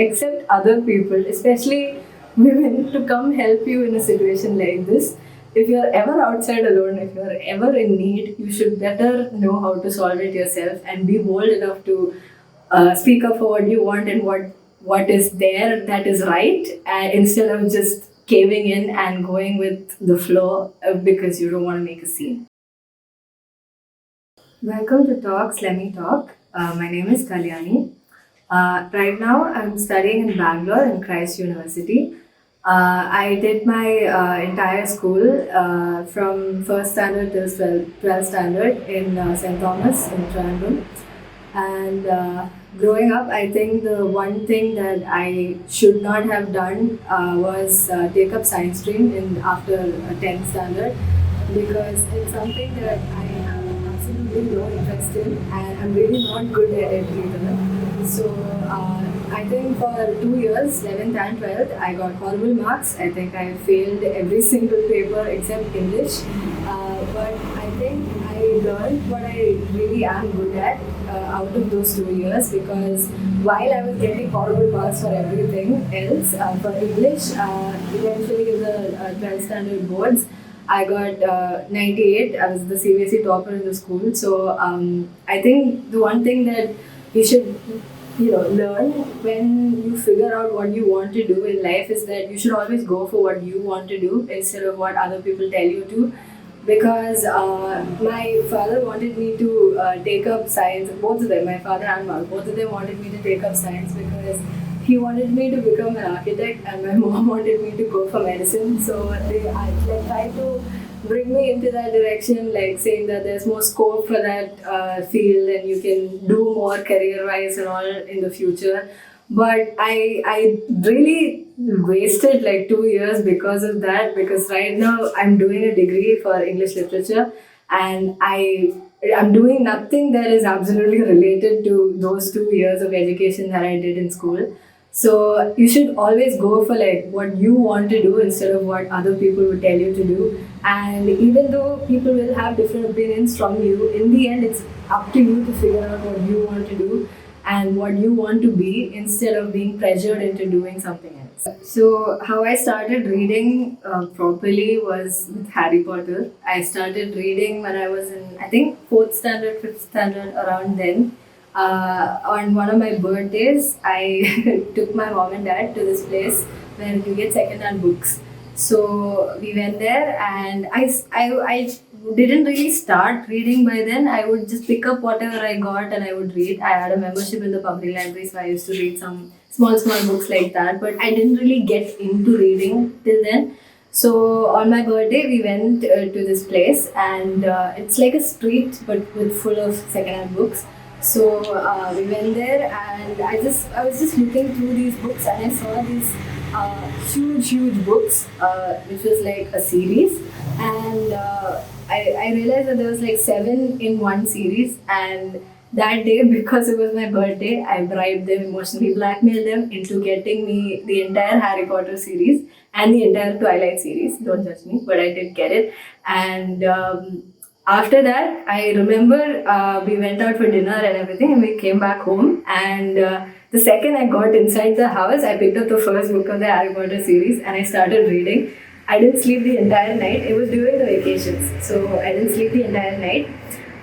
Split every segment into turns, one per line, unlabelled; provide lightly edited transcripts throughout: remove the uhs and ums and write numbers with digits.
accept other people, especially women, to come help you in a situation like this. If you're ever outside alone, if you're ever in need, you should better know how to solve it yourself and be bold enough to speak up for what you want and what is there that is right, instead of just caving in and going with the flow because you don't want to make a scene. Welcome to Talks, Let Me Talk. My name is Kalyani. Right now, I'm studying in Bangalore in Christ University. I did my entire school from first standard till 12th standard in St. Thomas in Trivandrum. And growing up, I think the one thing that I should not have done was take up science stream in after 10th standard, because it's something that I have absolutely no interest in and I'm really not good at it either. So I think for 2 years, 11th and 12th, I got horrible marks. I think I failed every single paper except English. But I think I learned what I really am good at out of those 2 years, because while I was getting horrible marks for everything else, for English, eventually in the 12th standard boards, I got 98. I was the CBSE topper in the school. So I think the one thing that you should learn when you figure out what you want to do in life is that you should always go for what you want to do instead of what other people tell you to. Because my father wanted me to take up science, both of them, my father and mom, both of them wanted me to take up science because he wanted me to become an architect and my mom wanted me to go for medicine. So they tried to bring me into that direction, like saying that there's more scope for that field and you can do more career-wise and all in the future. But I really wasted like 2 years because of that, because right now I'm doing a degree for English literature and I'm doing nothing that is absolutely related to those 2 years of education that I did in school. So you should always go for like what you want to do instead of what other people would tell you to do. And even though people will have different opinions from you, in the end it's up to you to figure out what you want to do and what you want to be instead of being pressured into doing something else. So, how I started reading properly was with Harry Potter. I started reading when I was in, I think, fourth standard, fifth standard, around then. On one of my birthdays, I took my mom and dad to this place where you get second-hand books. So we went there, and I didn't really start reading by then. I would just pick up whatever I got and I would read. I had a membership in the public library, so I used to read some small books like that. But I didn't really get into reading till then. So on my birthday, we went to this place, and it's like a street but with full of secondhand books. So we went there, and I was just looking through these books, and I saw these huge books, which was like a series, and I realized that there was like 7 in one series, and that day, because it was my birthday, I bribed them, emotionally blackmailed them into getting me the entire Harry Potter series and the entire Twilight series. Don't judge me, but I did get it. And after that, I remember we went out for dinner and everything, and we came back home. And the second I got inside the house, I picked up the first book of the Harry Potter series and I started reading. I didn't sleep the entire night. It was during the vacations, so I didn't sleep the entire night.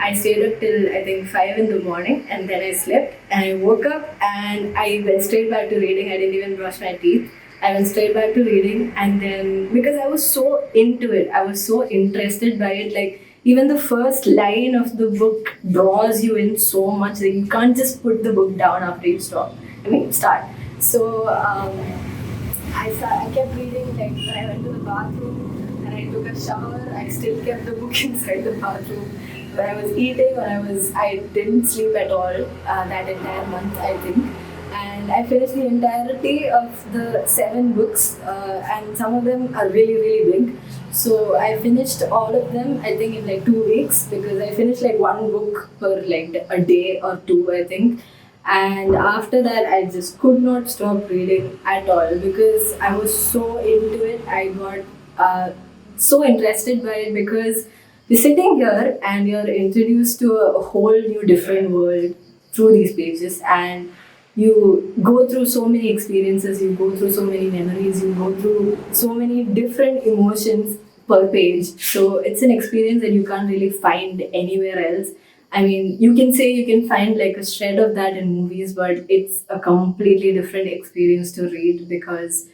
I stayed up till I think 5 in the morning, and then I slept. And I woke up and I went straight back to reading. I didn't even brush my teeth. I went straight back to reading, and then because I was so into it, I was so interested by it. Like even the first line of the book draws you in so much that you can't just put the book down after you start. So I kept reading. Like when I went to the bathroom and I took a shower, I still kept the book inside the bathroom. When I was eating, I didn't sleep at all that entire month, I think. And I finished the entirety of the 7 books, and some of them are really big. So I finished all of them, I think, in like 2 weeks, because I finished like one book per like a day or two, I think. And after that, I just could not stop reading at all because I was so into it. I got so interested by it because you're sitting here and you're introduced to a whole new different world through these pages, and you go through so many experiences, you go through so many memories, you go through so many different emotions per page. So it's an experience that you can't really find anywhere else. I mean, you can say you can find like a shred of that in movies, but it's a completely different experience to read, because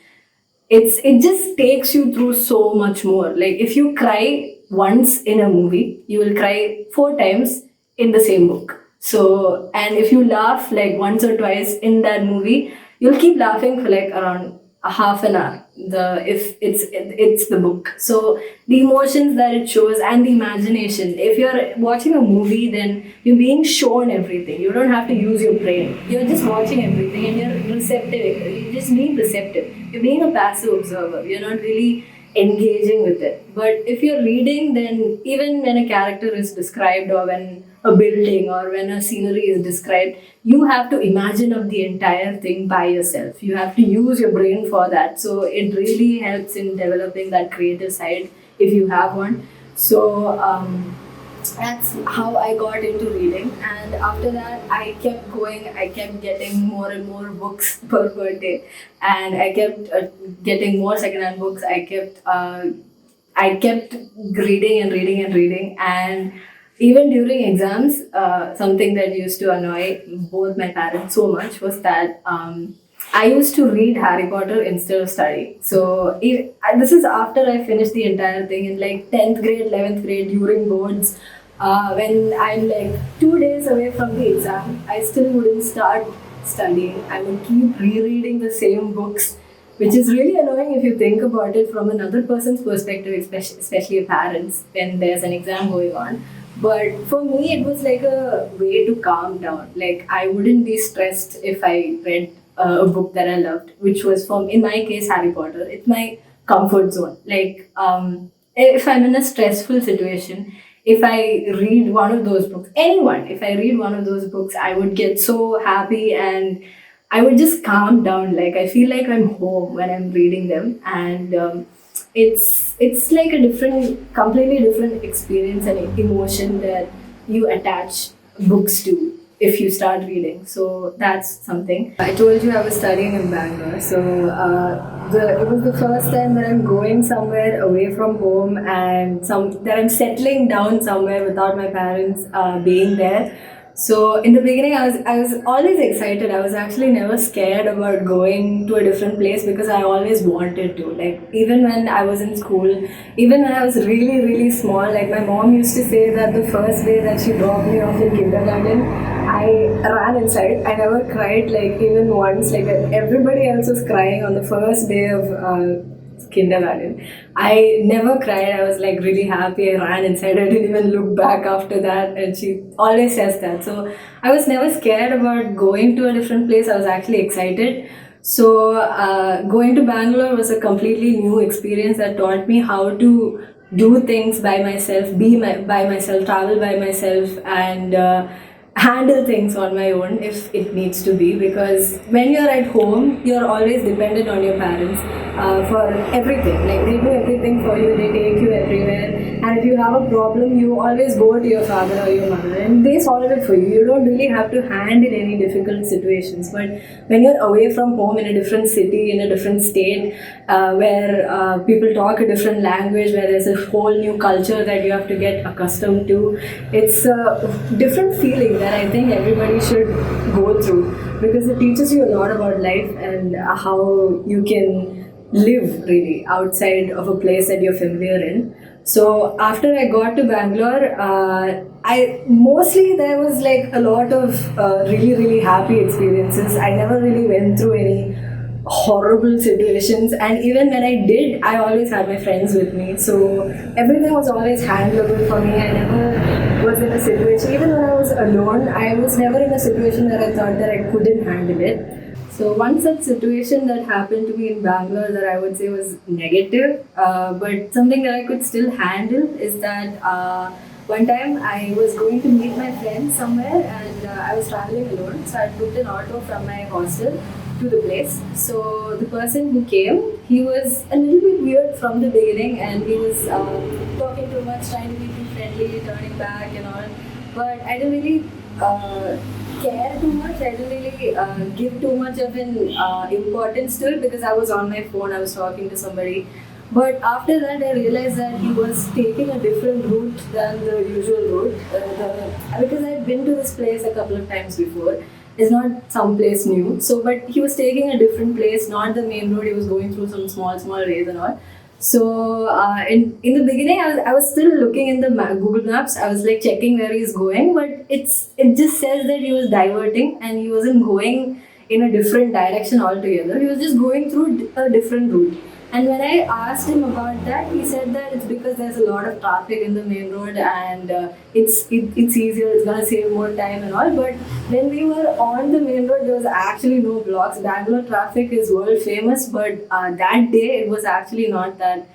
it just takes you through so much more. Like if you cry once in a movie, you will cry four times in the same book. So, and if you laugh like once or twice in that movie, you'll keep laughing for like around a half an hour, the if it's the book. So the emotions that it shows and the imagination, if you're watching a movie, then you're being shown everything, you don't have to use your brain, you're just watching everything and you're receptive, you're just being receptive, you're being a passive observer, you're not really engaging with it. But if you're reading, then even when a character is described, or when a building or when a scenery is described, you have to imagine of the entire thing by yourself. You have to use your brain for that. So it really helps in developing that creative side if you have one. So that's how I got into reading. And after that, I kept going. I kept getting more and more books per birthday, and I kept getting more secondhand books. I kept reading and reading and reading. And even during exams, something that used to annoy both my parents so much was that I used to read Harry Potter instead of studying. So this is after I finished the entire thing in like 10th grade, 11th grade during boards. When I'm like 2 days away from the exam, I still wouldn't start studying. I would keep rereading the same books, which is really annoying if you think about it from another person's perspective, especially a parent's, when there's an exam going on. But for me, it was like a way to calm down. Like I wouldn't be stressed if I read a book that I loved, which was, from in my case, Harry Potter. It's my comfort zone. Like if I'm in a stressful situation, if I read one of those books, anyone, if I read one of those books, I would get so happy and I would just calm down. Like I feel like I'm home when I'm reading them, and it's like a different, completely different experience and emotion that you attach books to if you start reading. So that's something. I told you I was studying in Bangalore, so it was the first time that I'm going somewhere away from home, and that I'm settling down somewhere without my parents being there. So in the beginning, I was always excited. I was actually never scared about going to a different place, because I always wanted to. Like even when I was in school, even when I was really really small, like my mom used to say that the first day that she dropped me off in kindergarten, I ran inside. I never cried like even once. Like everybody else was crying on the first day of kindergarten. I never cried. I was like really happy. I ran inside. I didn't even look back after that. And she always says that. So I was never scared about going to a different place. I was actually excited. So going to Bangalore was a completely new experience that taught me how to do things by myself, by myself, travel by myself, and handle things on my own if it needs to be. Because when you're at home, you're always dependent on your parents for everything. Like they do everything for you, they take you everywhere, and if you have a problem, you always go to your father or your mother and they solve it for you. You don't really have to handle any difficult situations. But when you're away from home in a different city, in a different state, where people talk a different language, where there's a whole new culture that you have to get accustomed to, it's a different feeling that I think everybody should go through, because it teaches you a lot about life and how you can live really outside of a place that you're familiar in. So after I got to Bangalore, I mostly there was like a lot of really really happy experiences. I never really went through any horrible situations, and even when I did, I always had my friends with me, so everything was always handleable for me. I never was in a situation, even when I was alone, I was never in a situation where I thought that I couldn't handle it. So one such situation that happened to me in Bangalore that I would say was negative, but something that I could still handle, is that one time I was going to meet my friends somewhere, and I was traveling alone. So I booked an auto from my hostel to the place. So the person who came, he was a little bit weird from the beginning, and he was talking too much, trying to be too friendly, turning back and all. But I didn't really care too much. I didn't really give too much of an importance to it because I was on my phone. I was talking to somebody. But after that, I realized that he was taking a different route than the usual route. Because I'd been to this place a couple of times before. It's not some place new. So, but he was taking a different place, not the main road. He was going through some small ways and all. So in the beginning, I was still looking in the Google Maps. I was like checking where he's going, but it just says that he was diverting and he wasn't going in a different direction altogether. He was just going through a different route. And when I asked him about that, he said that it's because there's a lot of traffic in the main road and it's easier, it's gonna save more time and all. But when we were on the main road, there was actually no blocks. Bangalore traffic is world famous, but that day it was actually not that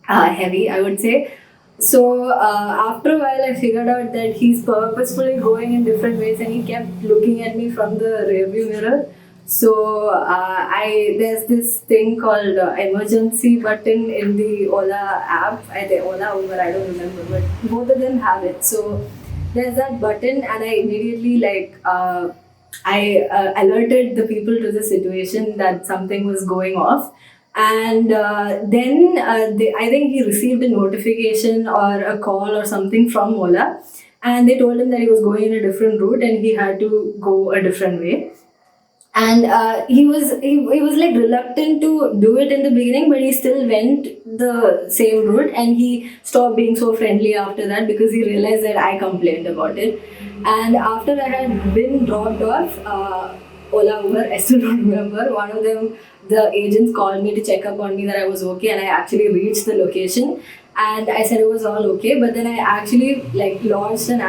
heavy, I would say. So after a while, I figured out that he's purposefully going in different ways, and he kept looking at me from the rearview mirror. So I there's this thing called emergency button in the Ola app. I think Ola Uber, I don't remember, but both of them have it. So there's that button, and I immediately I alerted the people to the situation that something was going off. And then I think he received a notification or a call or something from Ola, and they told him that he was going in a different route and he had to go a different way. And he was like reluctant to do it in the beginning, but he still went the same route, and he stopped being so friendly after that because he realized that I complained about it. And after I had been dropped off, Ola Uber, I still don't remember, one of them, the agents called me to check up on me that I was okay, and I actually reached the location and I said it was all okay. But then I actually like lodged an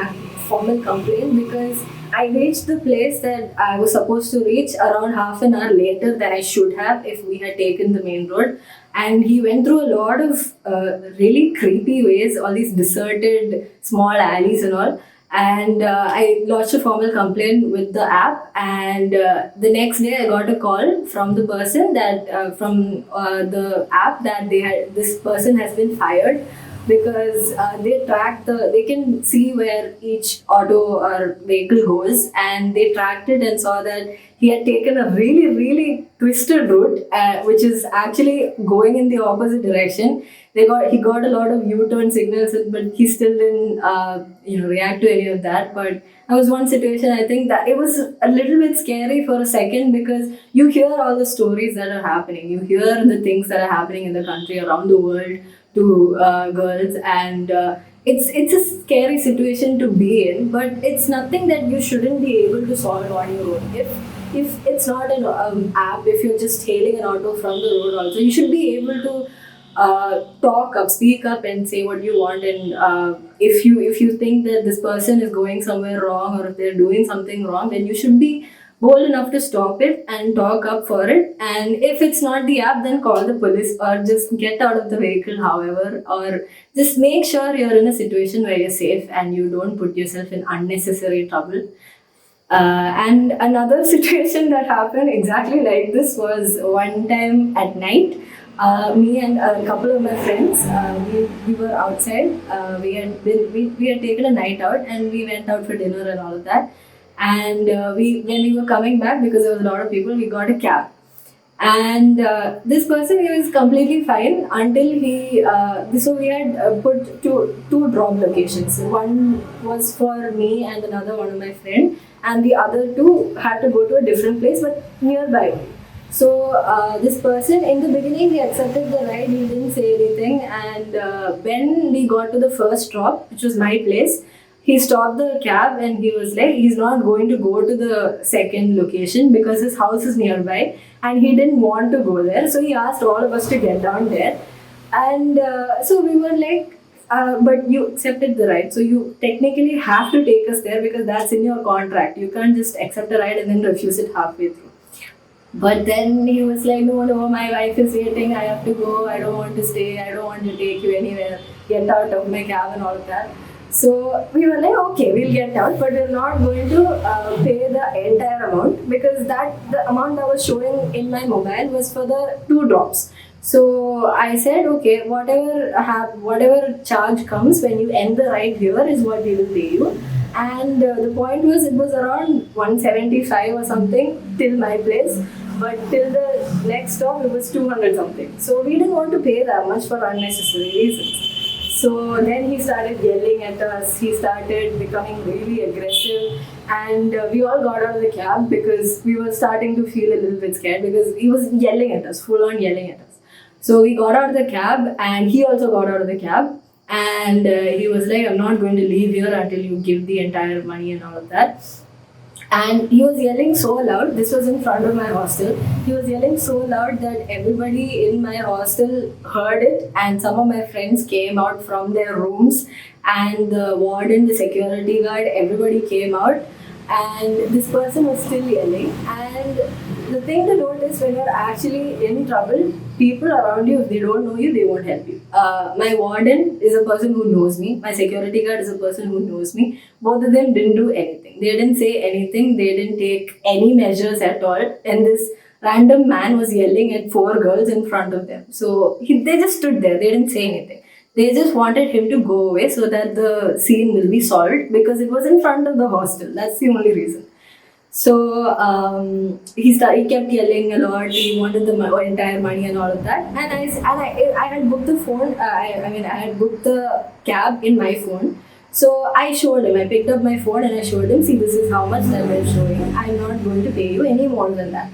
formal complaint because I reached the place that I was supposed to reach around half an hour later than I should have if we had taken the main road. And he went through a lot of really creepy ways, all these deserted small alleys and all. And I lodged a formal complaint with the app. And the next day, I got a call from the person that from the app that this person has been fired because they can see where each auto or vehicle goes, and they tracked it and saw that he had taken a really twisted route, which is actually going in the opposite direction. He got a lot of U-turn signals, but he still didn't react to any of that. But that was one situation. I think that it was a little bit scary for a second because you hear all the stories that are happening, you hear the things that are happening in the country, around the world, to girls, and it's a scary situation to be in, but it's nothing that you shouldn't be able to solve on your own. If it's not an app, if you're just hailing an auto from the road also, you should be able to speak up and say what you want. And if you think that this person is going somewhere wrong, or if they're doing something wrong, then you should be bold enough to stop it and talk up for it. And if it's not the app, then call the police or just get out of the vehicle, however, or just make sure you're in a situation where you're safe and you don't put yourself in unnecessary trouble. And another situation that happened exactly like this was one time at night. Me and a couple of my friends, we were outside. We had taken a night out and we went out for dinner and all of that. And when we were coming back, because there was a lot of people, we got a cab. And this person, he was completely fine until so we had put two drop locations. One was for me and another one of my friend, and the other two had to go to a different place but nearby. So this person, in the beginning, he accepted the ride, he didn't say anything. And when we got to the first drop, which was my place, he stopped the cab and he was like, he's not going to go to the second location because his house is nearby and he didn't want to go there. So he asked all of us to get down there. And so we were like, but you accepted the ride, so you technically have to take us there because that's in your contract. You can't just accept a ride and then refuse it halfway through. But then he was like, no, my wife is waiting, I have to go, I don't want to stay, I don't want to take you anywhere, get out of my cab and all of that. So we were like, okay, we'll get out, but we're not going to pay the entire amount because the amount that was showing in my mobile was for the two drops. So I said, okay, whatever charge comes when you end the ride here is what we will pay you. And the point was, it was around 175 or something till my place, but till the next stop it was 200 something. So we didn't want to pay that much for unnecessary reasons. So then he started yelling at us. He started becoming really aggressive, and we all got out of the cab because we were starting to feel a little bit scared because he was yelling at us, full on yelling at us. So we got out of the cab, and he also got out of the cab, and he was like, "I'm not going to leave here until you give the entire money and all of that." And he was yelling so loud. This was in front of my hostel. He was yelling so loud that everybody in my hostel heard it, and some of my friends came out from their rooms, and the warden, the security guard, everybody came out, and this person was still yelling. And the thing to note is, when you're actually in trouble, people around you, if they don't know you, they won't help you. My warden is a person who knows me. My security guard is a person who knows me. Both of them didn't do anything. They didn't say anything. They didn't take any measures at all. And this random man was yelling at four girls in front of them. So they just stood there. They didn't say anything. They just wanted him to go away so that the scene will be solved because it was in front of the hostel. That's the only reason. So he kept yelling a lot. He wanted the entire money and all of that. And I had booked the phone. I had booked the cab in my phone. So I showed him. I picked up my phone and I showed him. See, this is how much that we're showing. I'm not going to pay you any more than that.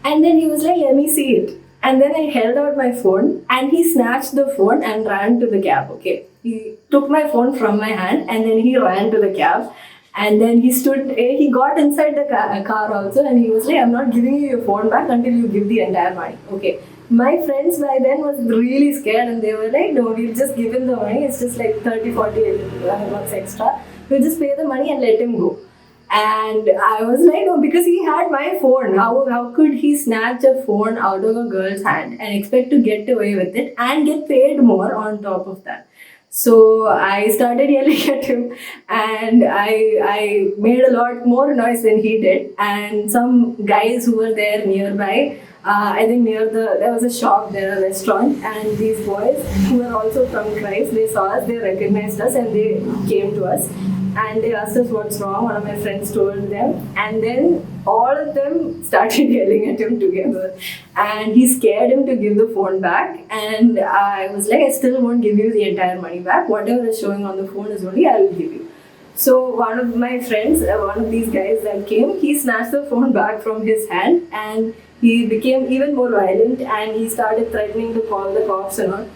And then he was like, "Let me see it." And then I held out my phone, and he snatched the phone and ran to the cab. Okay, he took my phone from my hand and then he ran to the cab. And then he got inside the car also, and he was like, "I'm not giving you your phone back until you give the entire money." Okay. My friends by then was really scared, and they were like, "No, we'll just give him the money. It's just like 30, 40 bucks extra. We'll just pay the money and let him go." And I was like, "No," because he had my phone. How could he snatch a phone out of a girl's hand and expect to get away with it and get paid more on top of that? So I started yelling at him, and I made a lot more noise than he did. And some guys who were there nearby, I think there was a shop there, a restaurant, and these boys who were also from Christ, they saw us, they recognized us, and they came to us. And they asked us what's wrong. One of my friends told them, and then all of them started yelling at him together. And he scared him to give the phone back. And I was like, "I still won't give you the entire money back. Whatever is showing on the phone is only I will give you." So one of my friends, one of these guys that came, he snatched the phone back from his hand, and he became even more violent, and he started threatening to call the cops and all.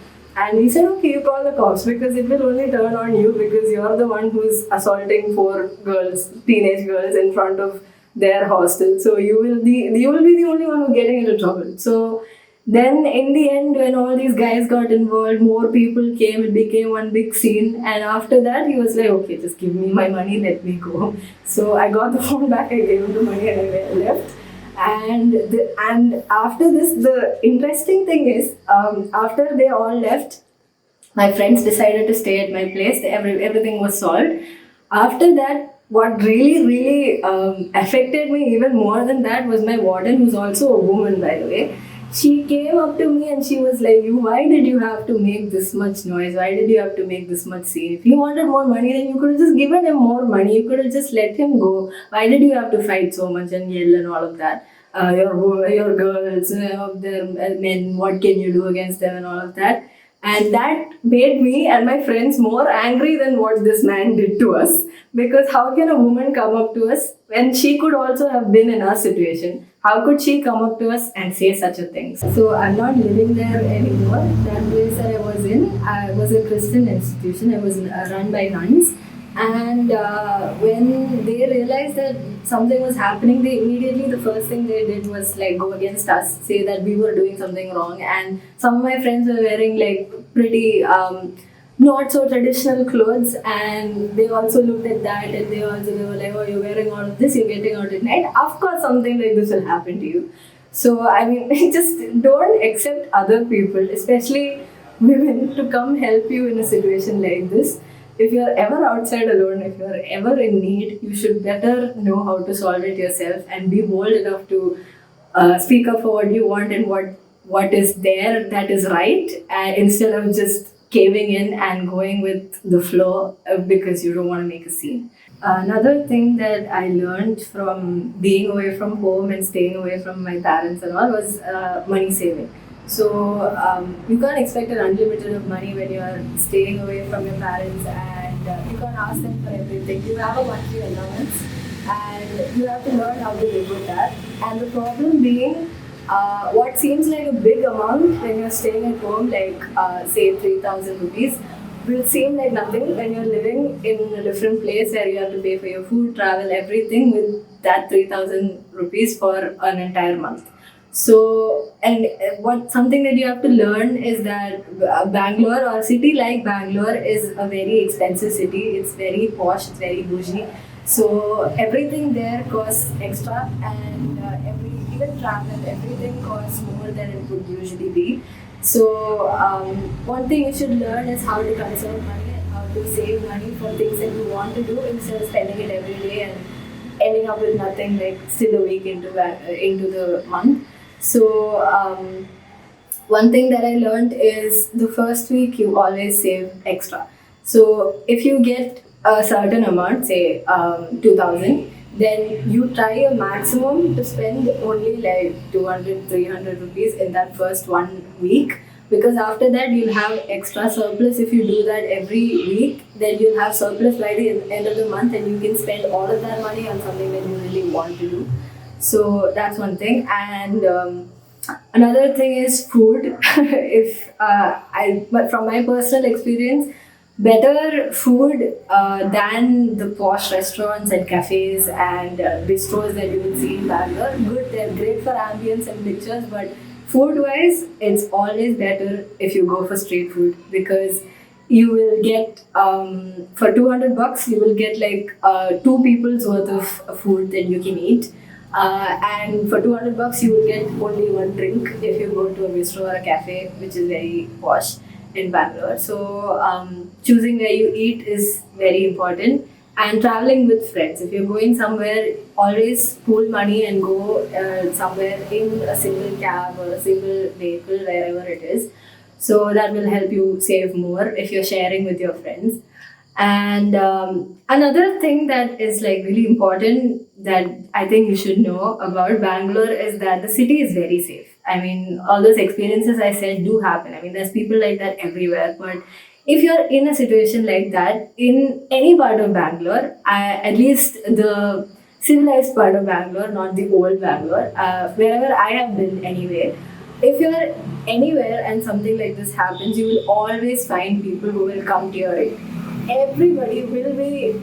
And we said, "Okay, you call the cops because it will only turn on you because you're the one who's assaulting four girls, teenage girls, in front of their hostel. So you will be the only one who's getting into trouble." So then in the end, when all these guys got involved, more people came, it became one big scene. And after that, he was like, "Okay, just give me my money, let me go." So I got the phone back, I gave him the money, and I left. And after this, the interesting thing is, after they all left, my friends decided to stay at my place. Everything was solved. After that, what really affected me even more than that was my warden, who's also a woman, by the way. She came up to me and she was like, Why did you have to make this much noise? Why did you have to make this much scene? If he wanted more money, then you could have just given him more money. You could have just let him go. Why did you have to fight so much and yell and all of that? Your girls, their men, what can you do against them and all of that? And that made me and my friends more angry than what this man did to us. Because how can a woman come up to us when she could also have been in our situation? How could she come up to us and say such a thing? So I'm not living there anymore. That place that I was in was a Christian institution. It was run by nuns. And when they realized that something was happening, they immediately, the first thing they did was like go against us, say that we were doing something wrong. And some of my friends were wearing like pretty not so traditional clothes, and they also looked at that, and they were like, "Oh, you're wearing all of this, you're getting out at night. Of course, something like this will happen to you." So I mean, just don't accept other people, especially women, to come help you in a situation like this. If you're ever outside alone, if you're ever in need, you should better know how to solve it yourself and be bold enough to speak up for what you want and what what is there that is right, instead of just caving in and going with the flow because you don't want to make a scene. Another thing that I learned from being away from home and staying away from my parents and all was money saving. So you can't expect an unlimited of money when you are staying away from your parents, and you can't ask them for everything. You have a monthly allowance and you have to learn how to live with that. And the problem being, what seems like a big amount when you're staying at home, like say 3,000 rupees, will seem like nothing when you're living in a different place where you have to pay for your food, travel, everything with that 3,000 rupees for an entire month. So, and what something that you have to learn is that Bangalore or a city like Bangalore is a very expensive city. It's very posh, it's very bougie. So everything there costs extra, and every even travel, everything costs more than it would usually be. So one thing you should learn is how to conserve money and how to save money for things that you want to do instead of spending it every day and ending up with nothing like still a week into the month. So one thing that I learned is the first week you always save extra. So if you get a certain amount, say 2,000, then you try your maximum to spend only like 200, 300 rupees in that first 1 week, because after that you'll have extra surplus. If you do that every week, then you'll have surplus by the end of the month and you can spend all of that money on something that you really want to do. So that's one thing. And another thing is food. If but from my personal experience, better food than the posh restaurants and cafes and bistros that you will see in Bangalore. Good, they're great for ambience and pictures, but food wise, it's always better if you go for street food, because you will get for 200 bucks you will get like two people's worth of food that you can eat, and for 200 bucks you will get only one drink if you go to a bistro or a cafe, which is very posh in Bangalore. So choosing where you eat is very important, and traveling with friends. If you're going somewhere, always pool money and go somewhere in a single cab or a single vehicle, wherever it is. So that will help you save more if you're sharing with your friends. And another thing that is like really important that I think you should know about Bangalore is that the city is very safe. I mean, all those experiences I said do happen. I mean, there's people like that everywhere. But if you're in a situation like that in any part of Bangalore, at least the civilized part of Bangalore, not the old Bangalore, wherever I have been anyway, if you're anywhere and something like this happens, you will always find people who will come to your aid. Everybody will be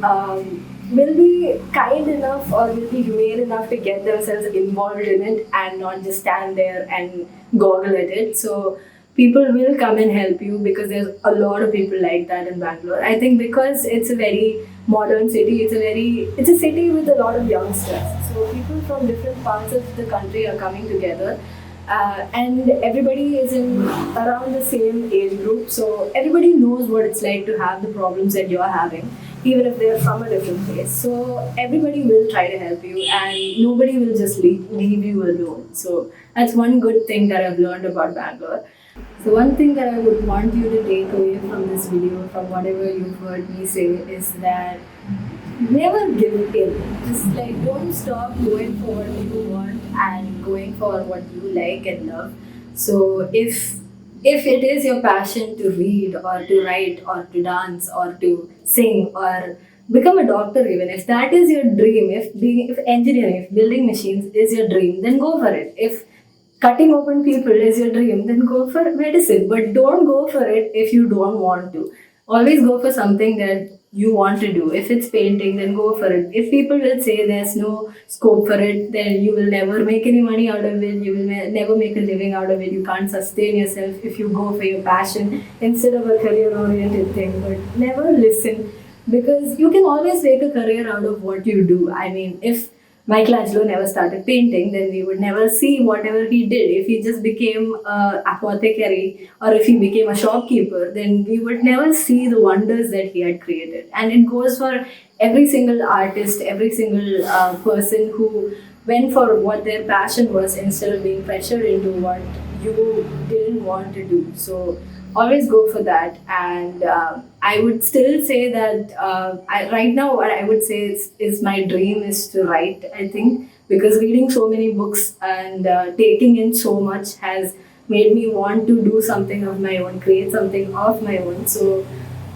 kind enough or will be humane enough to get themselves involved in it and not just stand there and goggle at it. So people will come and help you because there's a lot of people like that in Bangalore. I think because it's a very modern city, it's a city with a lot of youngsters. So people from different parts of the country are coming together, and everybody is in around the same age group, so everybody knows what it's like to have the problems that you're having, even if they're from a different place. So everybody will try to help you, and nobody will just leave you alone. So that's one good thing that I've learned about Bangalore. So one thing that I would want you to take away from this video, from whatever you've heard me say, is that never give in. Just like don't stop going for what you want and going for what you like and love. So if it is your passion to read or to write or to dance or to sing or become a doctor, even if that is your dream, if engineering, if building machines is your dream, then go for it. If cutting open people is your dream, then go for medicine. But don't go for it if you don't want to. Always go for something that you want to do. If it's painting, then go for it. If people will say there's no scope for it, then you will never make any money out of it. You will never make a living out of it. You can't sustain yourself if you go for your passion instead of a career oriented thing. But never listen, because you can always make a career out of what you do. I mean, if Michelangelo never started painting, then we would never see whatever he did. If he just became a apothecary or if he became a shopkeeper, then we would never see the wonders that he had created. And it goes for every single artist, every single person who went for what their passion was instead of being pressured into what you didn't want to do. So always go for that. And I would still say that right now, what I would say is my dream is to write, I think, because reading so many books and taking in so much has made me want to do something of my own, create something of my own. So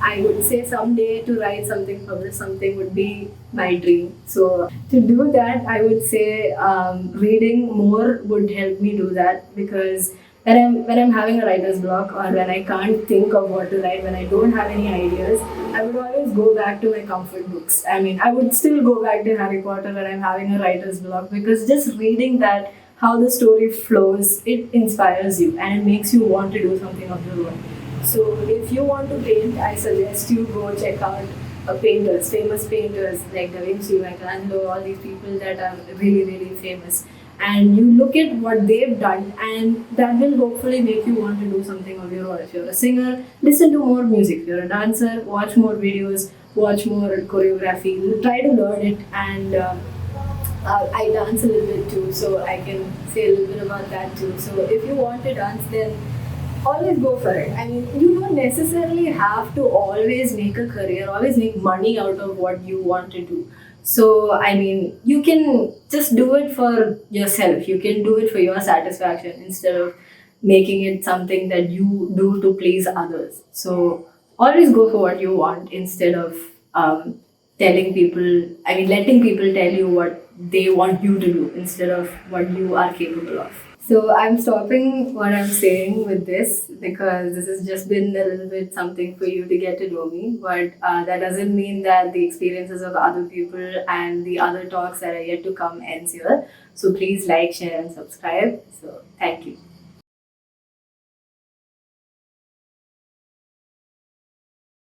I would say someday to write something, publish something would be my dream. So to do that, I would say reading more would help me do that, because when I'm having a writer's block, or when I can't think of what to write, when I don't have any ideas, I would always go back to my comfort books. I mean, I would still go back to Harry Potter when I'm having a writer's block, because just reading that, how the story flows, it inspires you and it makes you want to do something of your own. So if you want to paint, I suggest you go check out painters, famous painters like Da Vinci, Michelangelo, all these people that are really, really famous. And you look at what they've done, and that will hopefully make you want to do something of your own. If you're a singer, listen to more music. If you're a dancer, watch more videos, watch more choreography, try to learn it. And I dance a little bit too, so I can say a little bit about that too. So if you want to dance, then always go for it. I mean, you don't necessarily have to always make a career, always make money out of what you want to do. So, I mean, you can just do it for yourself. You can do it for your satisfaction instead of making it something that you do to please others. So, always go for what you want instead of telling people, I mean, letting people tell you what they want you to do instead of what you are capable of. So I'm stopping what I'm saying with this, because this has just been a little bit something for you to get to know me. But that doesn't mean that the experiences of other people and the other talks that are yet to come ends here. So please like, share, and subscribe. So thank you.